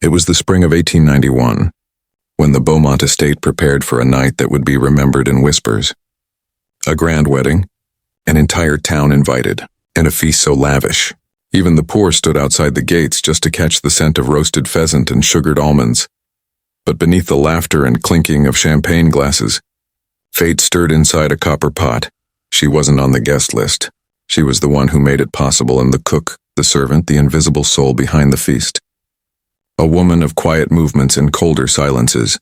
It was the spring of 1891, when the Beaumont estate prepared for a night that would be remembered in whispers. A grand wedding, an entire town invited, and a feast so lavish. Even the poor stood outside the gates just to catch the scent of roasted pheasant and sugared almonds. But beneath the laughter and clinking of champagne glasses, fate stirred inside a copper pot. She wasn't on the guest list. She was the one who made it possible, and the cook, the servant, the invisible soul behind the feast. A woman of quiet movements and colder silences.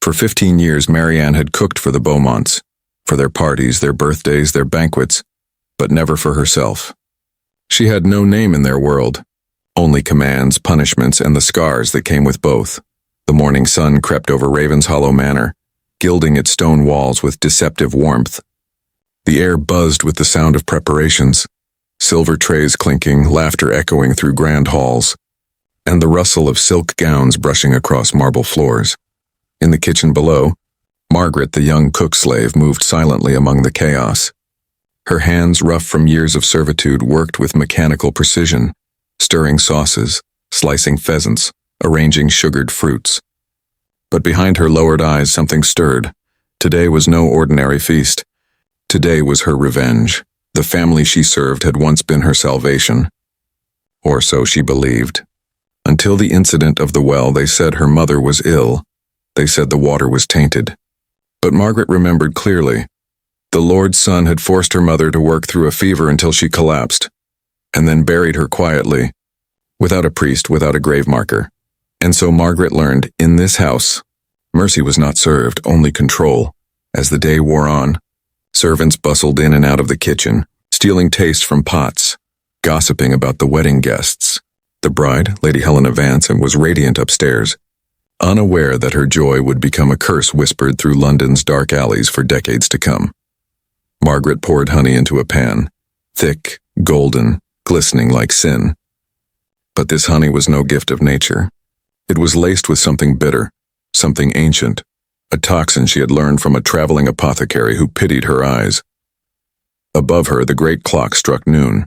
For 15 years, Marianne had cooked for the Beaumonts, for their parties, their birthdays, their banquets, but never for herself. She had no name in their world, only commands, punishments, and the scars that came with both. The morning sun crept over Ravenshollow Manor, gilding its stone walls with deceptive warmth. The air buzzed with the sound of preparations, silver trays clinking, laughter echoing through grand halls, and the rustle of silk gowns brushing across marble floors. In the kitchen below, Margaret, the young cook-slave, moved silently among the chaos. Her hands, rough from years of servitude, worked with mechanical precision, stirring sauces, slicing pheasants, arranging sugared fruits. But behind her lowered eyes something stirred. Today was no ordinary feast. Today was her revenge. The family she served had once been her salvation. Or so she believed. Until the incident of the well, they said her mother was ill. They said the water was tainted. But Margaret remembered clearly. The Lord's Son had forced her mother to work through a fever until she collapsed, and then buried her quietly, without a priest, without a grave marker. And so Margaret learned, in this house, mercy was not served, only control. As the day wore on, servants bustled in and out of the kitchen, stealing taste from pots, gossiping about the wedding guests. The bride, Lady Helena Vance, was radiant upstairs, unaware that her joy would become a curse whispered through London's dark alleys for decades to come. Margaret poured honey into a pan, thick, golden, glistening like sin. But this honey was no gift of nature. It was laced with something bitter, something ancient, a toxin she had learned from a traveling apothecary who pitied her eyes. Above her, the great clock struck noon.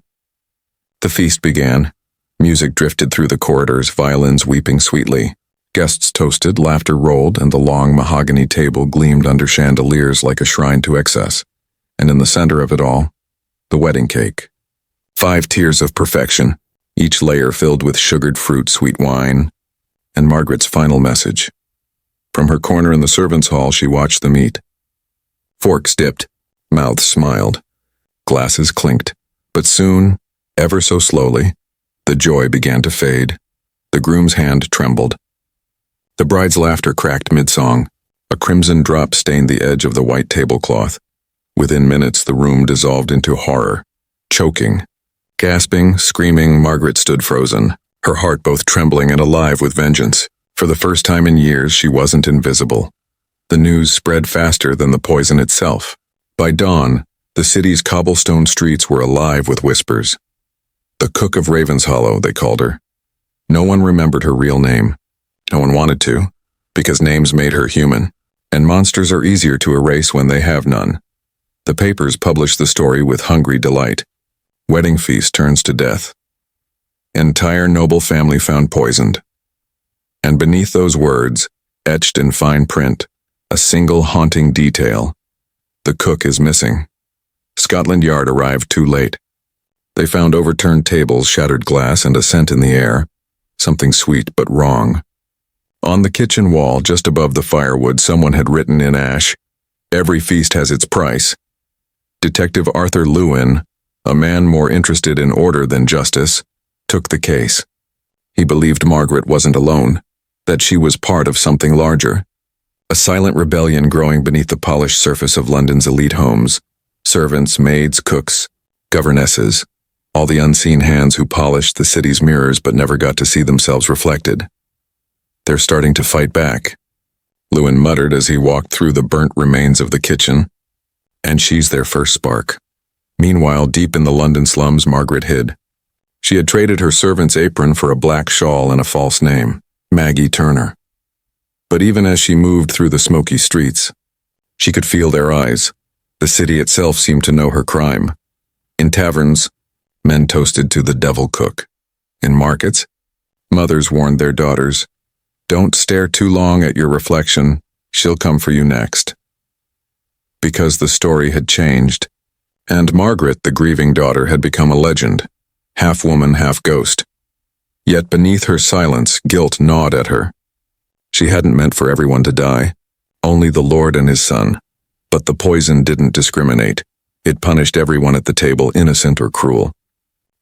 The feast began. Music drifted through the corridors, violins weeping sweetly. Guests toasted, laughter rolled, and the long mahogany table gleamed under chandeliers like a shrine to excess. And in the center of it all, the wedding cake. 5 tiers of perfection, each layer filled with sugared fruit, sweet wine, and Margaret's final message. From her corner in the servants' hall, she watched the meat. Forks dipped, mouths smiled, glasses clinked, but soon, ever so slowly, the joy began to fade. The groom's hand trembled. The bride's laughter cracked mid-song. A crimson drop stained the edge of the white tablecloth. Within minutes, the room dissolved into horror. Choking, gasping, screaming, Margaret stood frozen, her heart both trembling and alive with vengeance. For the first time in years, she wasn't invisible. The news spread faster than the poison itself. By dawn, the city's cobblestone streets were alive with whispers. The Cook of Ravenshollow, they called her. No one remembered her real name. No one wanted to, because names made her human, and monsters are easier to erase when they have none. The papers published the story with hungry delight. Wedding feast turns to death. Entire noble family found poisoned. And beneath those words, etched in fine print, a single haunting detail. The cook is missing. Scotland Yard arrived too late. They found overturned tables, shattered glass, and a scent in the air. Something sweet but wrong. On the kitchen wall, just above the firewood, someone had written in ash, "Every feast has its price." Detective Arthur Lewin, a man more interested in order than justice, took the case. He believed Margaret wasn't alone, that she was part of something larger. A silent rebellion growing beneath the polished surface of London's elite homes. Servants, maids, cooks, governesses, all the unseen hands who polished the city's mirrors but never got to see themselves reflected. They're starting to fight back, Lewin muttered as he walked through the burnt remains of the kitchen. And she's their first spark. Meanwhile, deep in the London slums, Margaret hid. She had traded her servant's apron for a black shawl and a false name, Maggie Turner. But even as she moved through the smoky streets, she could feel their eyes. The city itself seemed to know her crime. In taverns, men toasted to the devil cook. In markets, mothers warned their daughters, Don't stare too long at your reflection. She'll come for you next. Because the story had changed, and Margaret, the grieving daughter, had become a legend, half woman, half ghost. Yet beneath her silence, guilt gnawed at her. She hadn't meant for everyone to die, only the Lord and his son. But the poison didn't discriminate. It punished everyone at the table, innocent or cruel.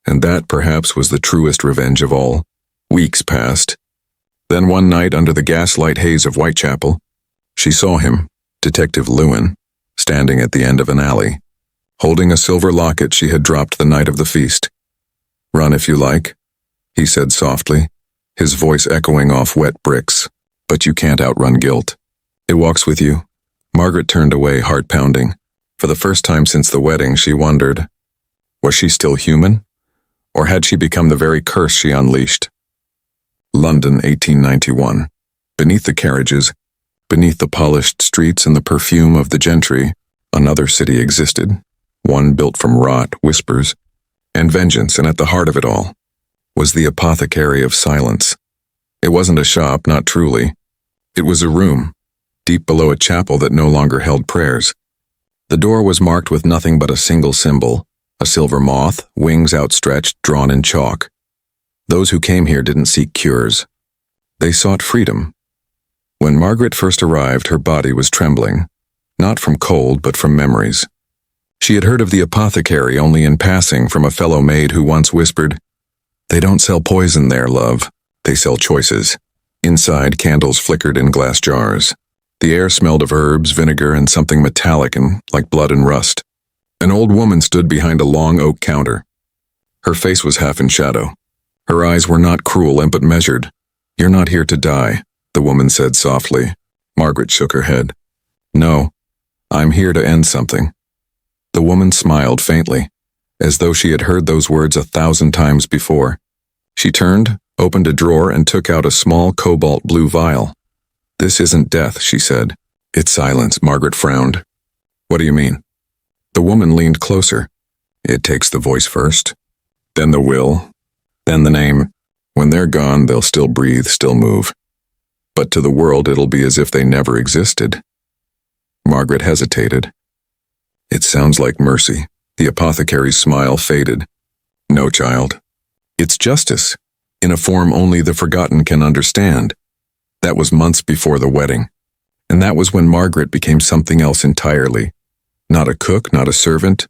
And that, perhaps, was the truest revenge of all. Weeks passed. Then one night, under the gaslight haze of Whitechapel, she saw him, Detective Lewin, standing at the end of an alley, holding a silver locket she had dropped the night of the feast. "Run if you like," he said softly, his voice echoing off wet bricks. "But you can't outrun guilt. It walks with you." Margaret turned away, heart pounding. For the first time since the wedding, she wondered, was she still human? Or had she become the very curse she unleashed? London, 1891. Beneath the carriages, beneath the polished streets and the perfume of the gentry, another city existed, one built from rot, whispers, and vengeance, and at the heart of it all was the apothecary of silence. It wasn't a shop, not truly. It was a room, deep below a chapel that no longer held prayers. The door was marked with nothing but a single symbol, a silver moth, wings outstretched, drawn in chalk. Those who came here didn't seek cures. They sought freedom. When Margaret first arrived, her body was trembling, not from cold, but from memories. She had heard of the apothecary only in passing from a fellow maid who once whispered, "They don't sell poison there, love. They sell choices." Inside, candles flickered in glass jars. The air smelled of herbs, vinegar, and something metallic and like blood and rust. An old woman stood behind a long oak counter. Her face was half in shadow. Her eyes were not cruel but measured. "You're not here to die," the woman said softly. Margaret shook her head. "No, I'm here to end something." The woman smiled faintly, as though she had heard those words 1,000 times before. She turned, opened a drawer, and took out a small cobalt blue vial. "This isn't death," she said. "It's silence." Margaret frowned. "What do you mean?" The woman leaned closer. "It takes the voice first, then the will, then the name. When they're gone, they'll still breathe, still move. But to the world, it'll be as if they never existed." Margaret hesitated. "It sounds like mercy." The apothecary's smile faded. "No, child. It's justice, in a form only the forgotten can understand." That was months before the wedding. And that was when Margaret became something else entirely. Not a cook, not a servant,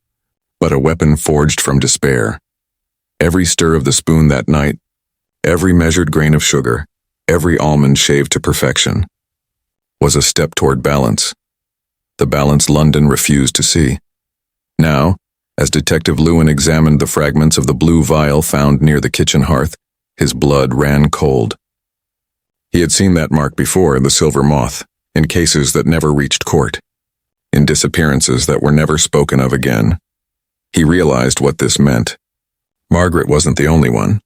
but a weapon forged from despair. Every stir of the spoon that night, every measured grain of sugar, every almond shaved to perfection, was a step toward balance. The balance London refused to see. Now, as Detective Lewin examined the fragments of the blue vial found near the kitchen hearth, his blood ran cold. He had seen that mark before, the silver moth, in cases that never reached court, in disappearances that were never spoken of again. He realized what this meant. Margaret wasn't the only one.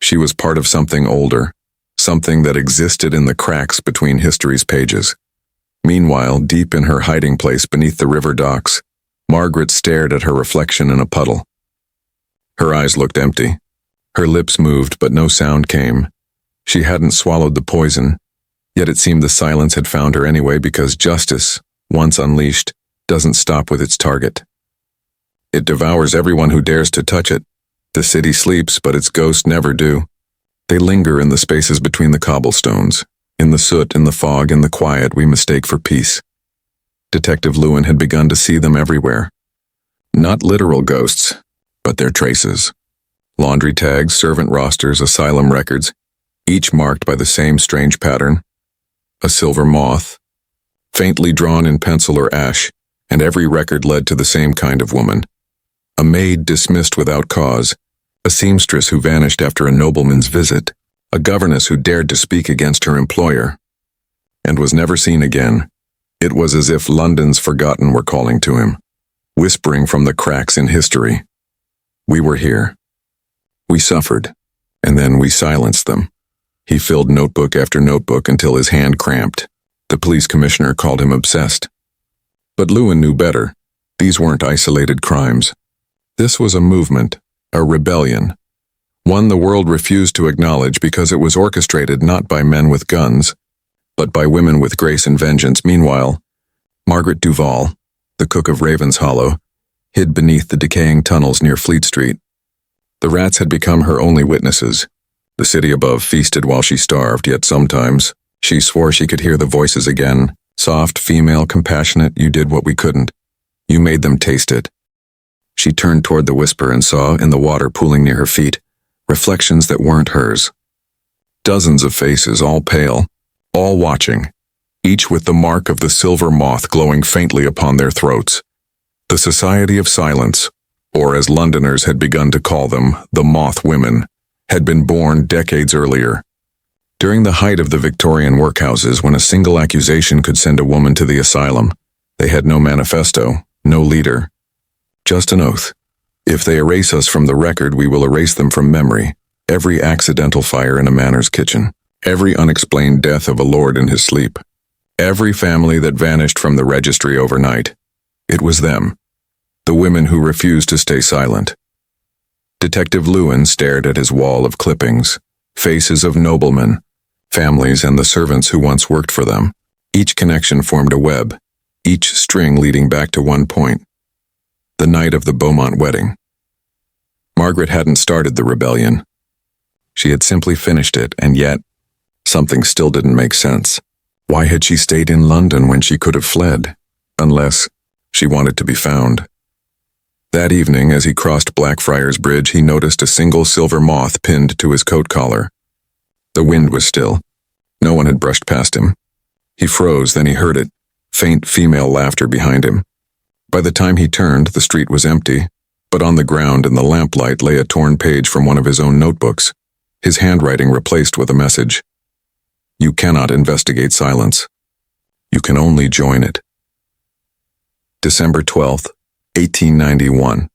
She was part of something older, something that existed in the cracks between history's pages. Meanwhile, deep in her hiding place beneath the river docks, Margaret stared at her reflection in a puddle. Her eyes looked empty. Her lips moved, but no sound came. She hadn't swallowed the poison, yet it seemed the silence had found her anyway, because justice, once unleashed, doesn't stop with its target. It devours everyone who dares to touch it. The city sleeps, but its ghosts never do. They linger in the spaces between the cobblestones, in the soot, in the fog, in the quiet we mistake for peace. Detective Lewin had begun to see them everywhere. Not literal ghosts, but their traces. Laundry tags, servant rosters, asylum records, each marked by the same strange pattern. A silver moth, faintly drawn in pencil or ash, and every record led to the same kind of woman. A maid dismissed without cause, a seamstress who vanished after a nobleman's visit, a governess who dared to speak against her employer, and was never seen again. It was as if London's forgotten were calling to him, whispering from the cracks in history. We were here. We suffered, and then we silenced them. He filled notebook after notebook until his hand cramped. The police commissioner called him obsessed. But Lewin knew better. These weren't isolated crimes. This was a movement, a rebellion, One the world refused to acknowledge because it was orchestrated not by men with guns, but by women with grace and vengeance. Meanwhile, Margaret Duval, the cook of Ravens Hollow, hid beneath the decaying tunnels near Fleet Street. The rats had become her only witnesses. The city above feasted while she starved, yet sometimes she swore she could hear the voices again. Soft, female, compassionate, you did what we couldn't. You made them taste it. She turned toward the whisper and saw, in the water pooling near her feet, reflections that weren't hers. Dozens of faces, all pale, all watching, each with the mark of the silver moth glowing faintly upon their throats. The Society of Silence, or as Londoners had begun to call them, the Moth Women, had been born decades earlier. During the height of the Victorian workhouses, when a single accusation could send a woman to the asylum, they had no manifesto, no leader, just an oath. If they erase us from the record, we will erase them from memory. Every accidental fire in a manor's kitchen, every unexplained death of a lord in his sleep, every family that vanished from the registry overnight. It was them, the women who refused to stay silent. Detective Lewin stared at his wall of clippings, faces of noblemen, families and the servants who once worked for them. Each connection formed a web, each string leading back to one point. The night of the Beaumont wedding. Margaret hadn't started the rebellion. She had simply finished it, and yet, something still didn't make sense. Why had she stayed in London when she could have fled? Unless she wanted to be found. That evening, as he crossed Blackfriars Bridge, he noticed a single silver moth pinned to his coat collar. The wind was still. No one had brushed past him. He froze, then he heard it, faint female laughter behind him. By the time he turned, the street was empty, but on the ground in the lamplight lay a torn page from one of his own notebooks, his handwriting replaced with a message. You cannot investigate silence. You can only join it. December 12th, 1891.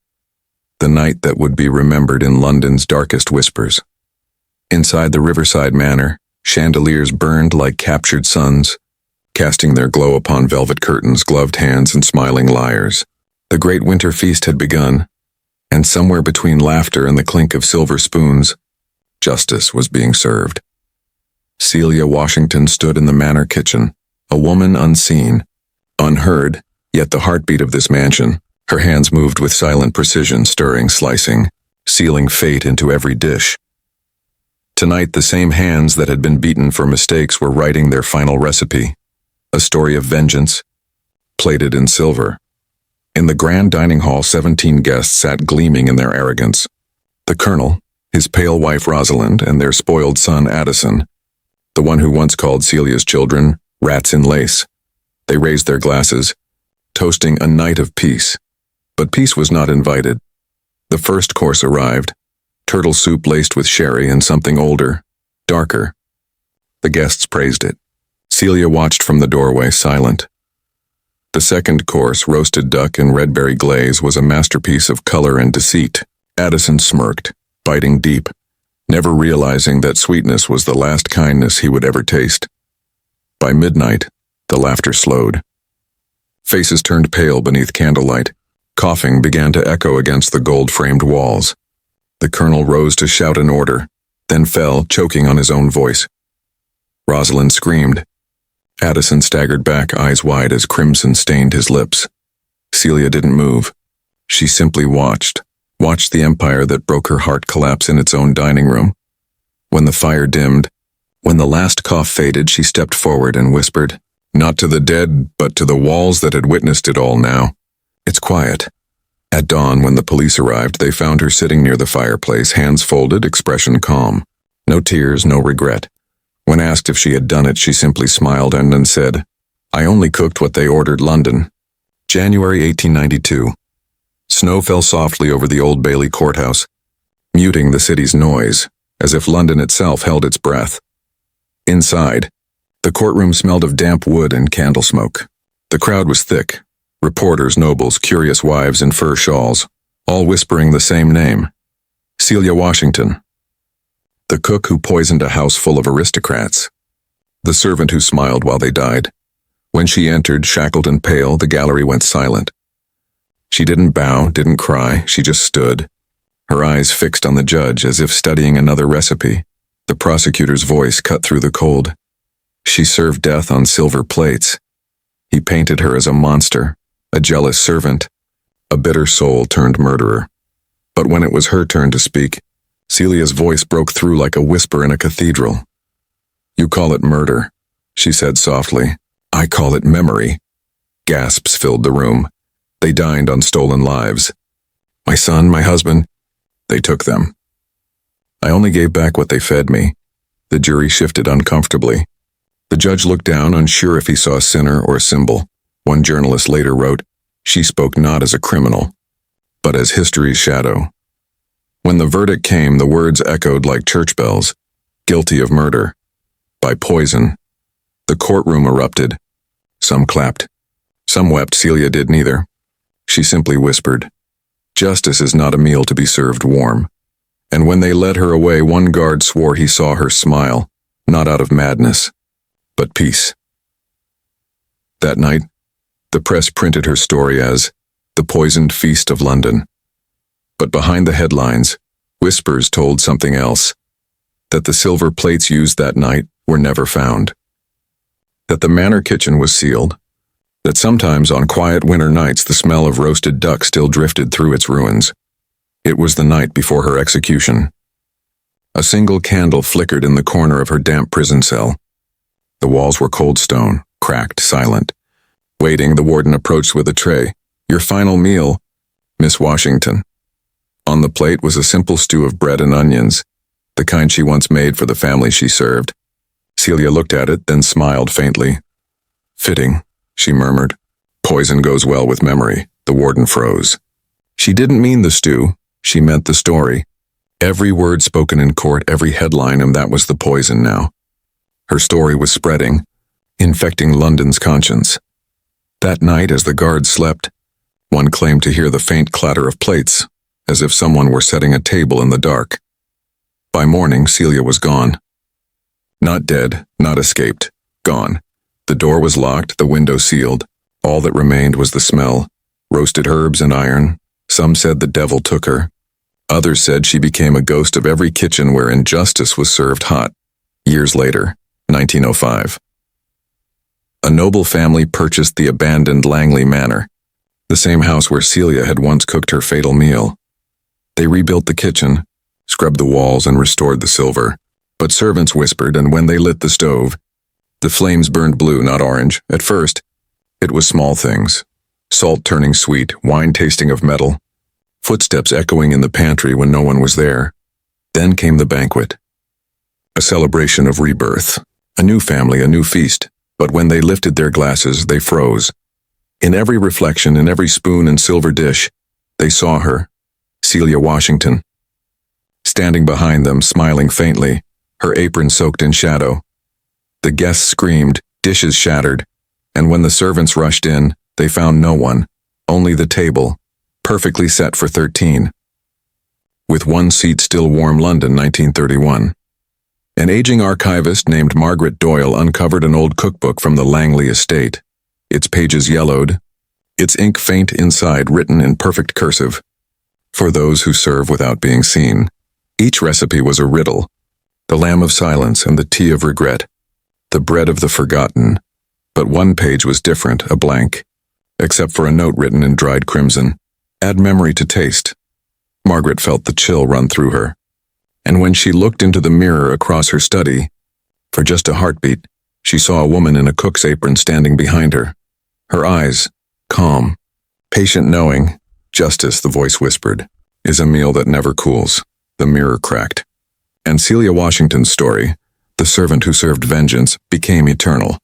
The night that would be remembered in London's darkest whispers. Inside the Riverside Manor, chandeliers burned like captured suns, casting their glow upon velvet curtains, gloved hands, and smiling liars. The great winter feast had begun, and somewhere between laughter and the clink of silver spoons, justice was being served. Celia Washington stood in the manor kitchen, a woman unseen, unheard, yet the heartbeat of this mansion. Her hands moved with silent precision, stirring, slicing, sealing fate into every dish. Tonight, the same hands that had been beaten for mistakes were writing their final recipe, a story of vengeance, plated in silver. In the grand dining hall, 17 guests sat gleaming in their arrogance. The colonel, his pale wife Rosalind, and their spoiled son Addison, the one who once called Celia's children rats in lace. They raised their glasses, toasting a night of peace. But peace was not invited. The first course arrived, turtle soup laced with sherry and something older, darker. The guests praised it. Celia watched from the doorway, silent. The second course, roasted duck in red berry glaze, was a masterpiece of color and deceit. Addison smirked, biting deep, never realizing that sweetness was the last kindness he would ever taste. By midnight, the laughter slowed. Faces turned pale beneath candlelight. Coughing began to echo against the gold-framed walls. The colonel rose to shout an order, then fell, choking on his own voice. Rosalind screamed. Addison staggered back, eyes wide as crimson stained his lips. Celia didn't move. She simply watched the empire that broke her heart collapse in its own dining room. When the fire dimmed, when the last cough faded, she stepped forward and whispered, not to the dead, but to the walls that had witnessed it all now. It's quiet. At dawn, when the police arrived, they found her sitting near the fireplace, hands folded, expression calm. No tears, no regret. When asked if she had done it, she simply smiled and then said, I only cooked what they ordered. London. January 1892. Snow fell softly over the Old Bailey courthouse, muting the city's noise, as if London itself held its breath. Inside, the courtroom smelled of damp wood and candle smoke. The crowd was thick. Reporters, nobles, curious wives in fur shawls, all whispering the same name, Celia Washington. The cook who poisoned a house full of aristocrats. The servant who smiled while they died. When she entered, shackled and pale, the gallery went silent. She didn't bow, didn't cry, she just stood, her eyes fixed on the judge as if studying another recipe. The prosecutor's voice cut through the cold. She served death on silver plates. He painted her as a monster, a jealous servant, a bitter soul turned murderer. But when it was her turn to speak, Celia's voice broke through like a whisper in a cathedral. "You call it murder," she said softly. "I call it memory." Gasps filled the room. They dined on stolen lives. My son, my husband, they took them. I only gave back what they fed me. The jury shifted uncomfortably. The judge looked down, unsure if he saw a sinner or a symbol. One journalist later wrote, "She spoke not as a criminal, but as history's shadow." When the verdict came, the words echoed like church bells. Guilty of murder. By poison. The courtroom erupted. Some clapped. Some wept. Celia did neither. She simply whispered, "Justice is not a meal to be served warm." And when they led her away, one guard swore he saw her smile, not out of madness, but peace. That night, the press printed her story as "The Poisoned Feast of London." But behind the headlines, whispers told something else, that the silver plates used that night were never found, that the manor kitchen was sealed, that sometimes on quiet winter nights the smell of roasted duck still drifted through its ruins. It was the night before her execution. A single candle flickered in the corner of her damp prison cell. The walls were cold stone, cracked, silent. Waiting, the warden approached with a tray. "Your final meal, Miss Washington." On the plate was a simple stew of bread and onions, the kind she once made for the family she served. Celia looked at it, then smiled faintly. "Fitting," she murmured. "Poison goes well with memory." The warden froze. She didn't mean the stew. She meant the story. Every word spoken in court, every headline, and that was the poison now. Her story was spreading, infecting London's conscience. That night, as the guards slept, one claimed to hear the faint clatter of plates, as if someone were setting a table in the dark. By morning, Celia was gone. Not dead, not escaped. Gone. The door was locked, the window sealed. All that remained was the smell. Roasted herbs and iron. Some said the devil took her. Others said she became a ghost of every kitchen where injustice was served hot. Years later, 1905. A noble family purchased the abandoned Langley Manor, the same house where Celia had once cooked her fatal meal. They rebuilt the kitchen, scrubbed the walls, and restored the silver. But servants whispered, and when they lit the stove, the flames burned blue, not orange. At first, it was small things. Salt turning sweet, wine tasting of metal, footsteps echoing in the pantry when no one was there. Then came the banquet. A celebration of rebirth. A new family, a new feast. But when they lifted their glasses, they froze. In every reflection, in every spoon and silver dish, they saw her, Celia Washington. Standing behind them, smiling faintly, her apron soaked in shadow. The guests screamed, dishes shattered, and when the servants rushed in, they found no one, only the table, perfectly set for 13. With one seat still warm. London, 1931. An aging archivist named Margaret Doyle uncovered an old cookbook from the Langley estate. Its pages yellowed, its ink faint inside, written in perfect cursive. For those who serve without being seen. Each recipe was a riddle. The lamb of silence and the tea of regret. The bread of the forgotten. But one page was different, a blank. Except for a note written in dried crimson. Add memory to taste. Margaret felt the chill run through her. And when she looked into the mirror across her study, for just a heartbeat, she saw a woman in a cook's apron standing behind her. Her eyes, calm, patient, knowing. Justice, the voice whispered, is a meal that never cools. The mirror cracked. And Celia Washington's story, the servant who served vengeance, became eternal.